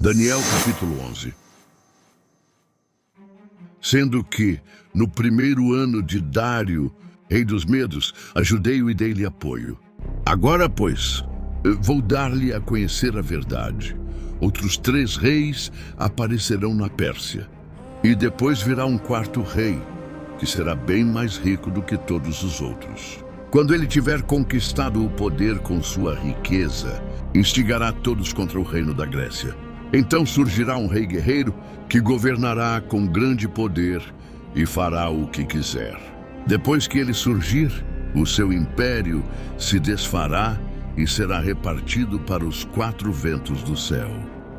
Daniel capítulo 11. Sendo que, no primeiro ano de Dário, rei dos Medos, ajudei-o e dei-lhe apoio. Agora, pois, vou dar-lhe a conhecer a verdade. Outros 3 reis aparecerão na Pérsia. E depois virá um 4º rei, que será bem mais rico do que todos os outros. Quando ele tiver conquistado o poder com sua riqueza, instigará todos contra o reino da Grécia. Então surgirá um rei guerreiro que governará com grande poder e fará o que quiser. Depois que ele surgir, o seu império se desfará e será repartido para os 4 ventos do céu.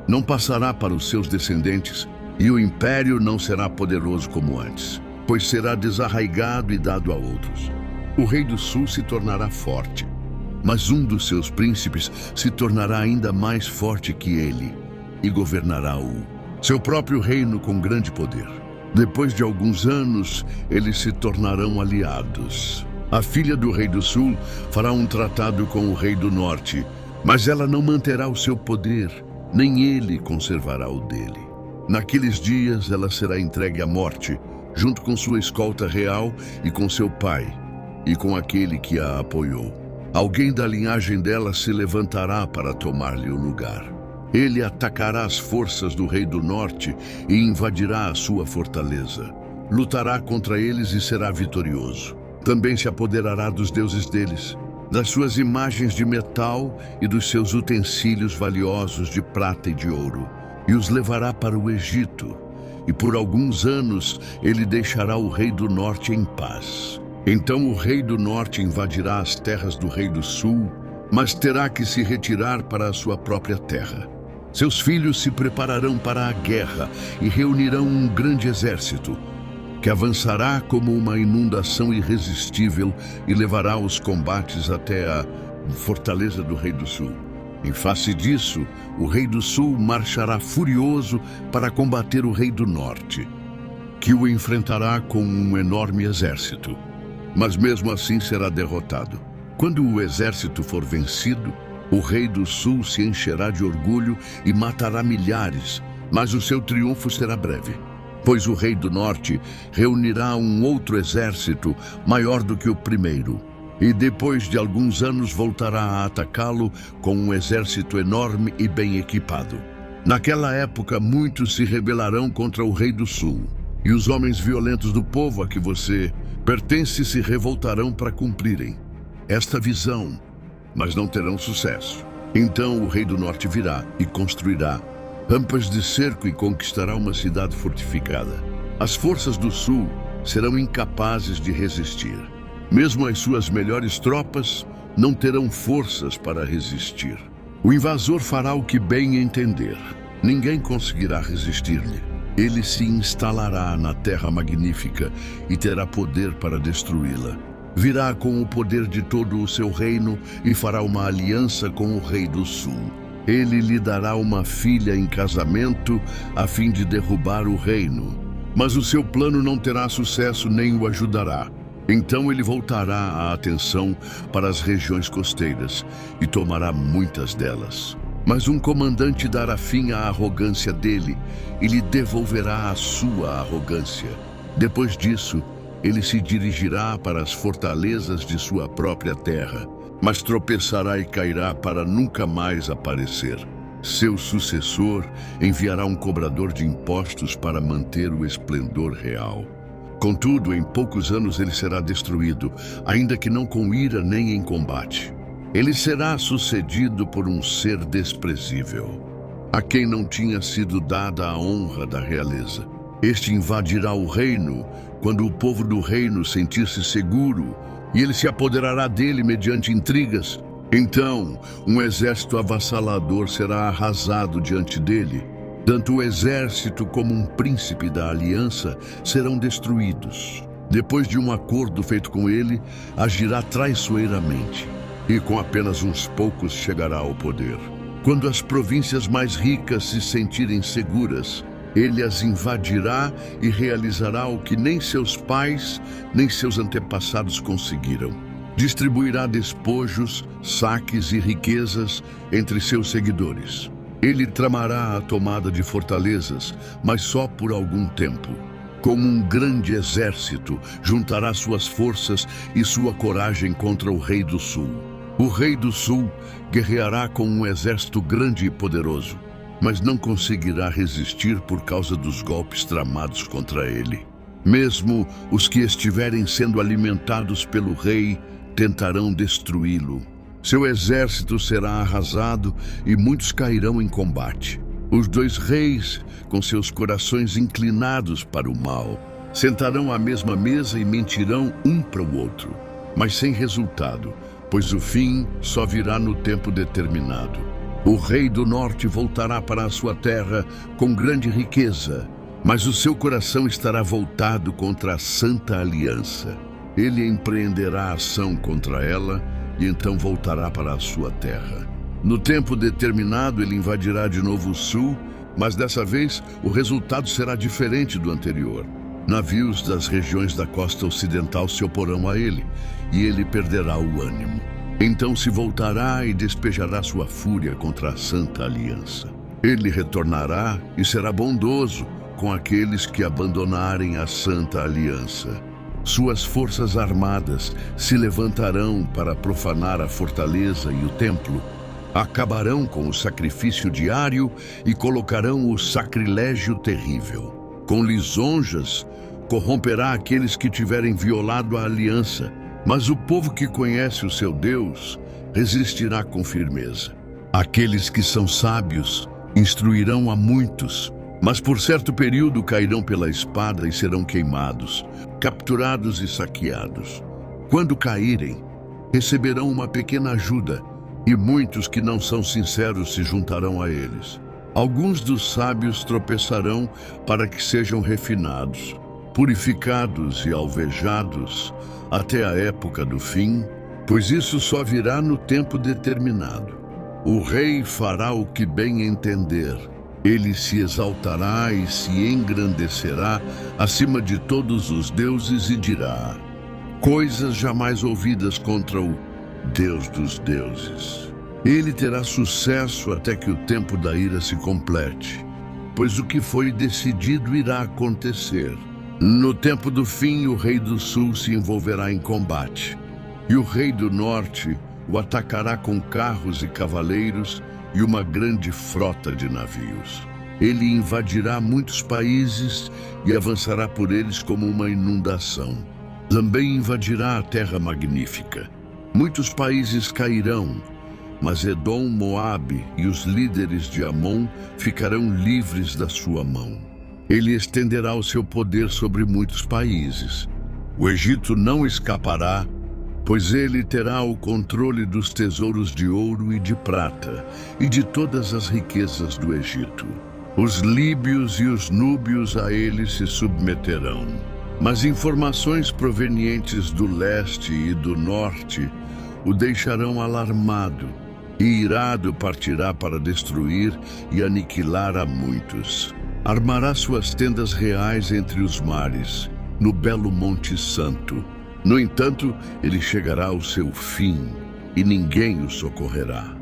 Não passará para os seus descendentes, e o império não será poderoso como antes, pois será desarraigado e dado a outros. O rei do sul se tornará forte, mas um dos seus príncipes se tornará ainda mais forte que ele, e governará seu próprio reino com grande poder. Depois de alguns anos, eles se tornarão aliados. A filha do rei do sul fará um tratado com o rei do norte, mas ela não manterá o seu poder, nem ele conservará o dele. Naqueles dias, ela será entregue à morte, junto com sua escolta real e com seu pai, e com aquele que a apoiou. Alguém da linhagem dela se levantará para tomar-lhe o lugar. Ele atacará as forças do rei do norte e invadirá a sua fortaleza. Lutará contra eles e será vitorioso. Também se apoderará dos deuses deles, das suas imagens de metal e dos seus utensílios valiosos de prata e de ouro, e os levará para o Egito. E por alguns anos ele deixará o rei do norte em paz. Então o rei do norte invadirá as terras do rei do sul, mas terá que se retirar para a sua própria terra. Seus filhos se prepararão para a guerra e reunirão um grande exército, que avançará como uma inundação irresistível e levará os combates até a fortaleza do rei do sul. Em face disso, o rei do sul marchará furioso para combater o rei do norte, que o enfrentará com um enorme exército. Mas mesmo assim será derrotado. Quando o exército for vencido, o rei do sul se encherá de orgulho e matará milhares, mas o seu triunfo será breve, pois o rei do norte reunirá um outro exército maior do que o primeiro, e depois de alguns anos voltará a atacá-lo com um exército enorme e bem equipado. Naquela época, muitos se rebelarão contra o rei do sul, e os homens violentos do povo a que você pertence se revoltarão para cumprirem esta visão, mas não terão sucesso. Então o rei do norte virá e construirá rampas de cerco e conquistará uma cidade fortificada. As forças do sul serão incapazes de resistir. Mesmo as suas melhores tropas não terão forças para resistir. O invasor fará o que bem entender. Ninguém conseguirá resistir-lhe. Ele se instalará na terra magnífica e terá poder para destruí-la. Virá com o poder de todo o seu reino e fará uma aliança com o rei do sul. Ele lhe dará uma filha em casamento a fim de derrubar o reino. Mas o seu plano não terá sucesso nem o ajudará. Então ele voltará a atenção para as regiões costeiras e tomará muitas delas. Mas um comandante dará fim à arrogância dele e lhe devolverá a sua arrogância. Depois disso, ele se dirigirá para as fortalezas de sua própria terra, mas tropeçará e cairá para nunca mais aparecer. Seu sucessor enviará um cobrador de impostos para manter o esplendor real. Contudo, em poucos anos ele será destruído, ainda que não com ira nem em combate. Ele será sucedido por um ser desprezível, a quem não tinha sido dada a honra da realeza. Este invadirá o reino quando o povo do reino sentir-se seguro, e ele se apoderará dele mediante intrigas. Então, um exército avassalador será arrasado diante dele. Tanto o exército como um príncipe da aliança serão destruídos. Depois de um acordo feito com ele, agirá traiçoeiramente, e com apenas uns poucos chegará ao poder. Quando as províncias mais ricas se sentirem seguras, ele as invadirá e realizará o que nem seus pais, nem seus antepassados conseguiram. Distribuirá despojos, saques e riquezas entre seus seguidores. Ele tramará a tomada de fortalezas, mas só por algum tempo. Como um grande exército, juntará suas forças e sua coragem contra o rei do sul. O rei do sul guerreará com um exército grande e poderoso, mas não conseguirá resistir por causa dos golpes tramados contra ele. Mesmo os que estiverem sendo alimentados pelo rei tentarão destruí-lo. Seu exército será arrasado e muitos cairão em combate. Os dois reis, com seus corações inclinados para o mal, sentarão à mesma mesa e mentirão um para o outro, mas sem resultado, pois o fim só virá no tempo determinado. O rei do norte voltará para a sua terra com grande riqueza, mas o seu coração estará voltado contra a Santa Aliança. Ele empreenderá ação contra ela e então voltará para a sua terra. No tempo determinado, ele invadirá de novo o sul, mas dessa vez o resultado será diferente do anterior. Navios das regiões da costa ocidental se oporão a ele, e ele perderá o ânimo. Então se voltará e despejará sua fúria contra a Santa Aliança. Ele retornará e será bondoso com aqueles que abandonarem a Santa Aliança. Suas forças armadas se levantarão para profanar a fortaleza e o templo. Acabarão com o sacrifício diário e colocarão o sacrilégio terrível. Com lisonjas, corromperá aqueles que tiverem violado a aliança, mas o povo que conhece o seu Deus resistirá com firmeza. Aqueles que são sábios instruirão a muitos, mas por certo período cairão pela espada e serão queimados, capturados e saqueados. Quando caírem, receberão uma pequena ajuda, e muitos que não são sinceros se juntarão a eles. Alguns dos sábios tropeçarão para que sejam refinados, purificados e alvejados até a época do fim, pois isso só virá no tempo determinado. O rei fará o que bem entender. Ele se exaltará e se engrandecerá acima de todos os deuses e dirá coisas jamais ouvidas contra o Deus dos deuses. Ele terá sucesso até que o tempo da ira se complete, pois o que foi decidido irá acontecer. No tempo do fim, o rei do sul se envolverá em combate, e o rei do norte o atacará com carros e cavaleiros e uma grande frota de navios. Ele invadirá muitos países e avançará por eles como uma inundação. Também invadirá a terra magnífica. Muitos países cairão, mas Edom, Moabe e os líderes de Amon ficarão livres da sua mão. Ele estenderá o seu poder sobre muitos países. O Egito não escapará, pois ele terá o controle dos tesouros de ouro e de prata e de todas as riquezas do Egito. Os líbios e os núbios a ele se submeterão. Mas informações provenientes do leste e do norte o deixarão alarmado, e irado partirá para destruir e aniquilar a muitos. Armará suas tendas reais entre os mares, no belo Monte Santo. No entanto, ele chegará ao seu fim, e ninguém o socorrerá.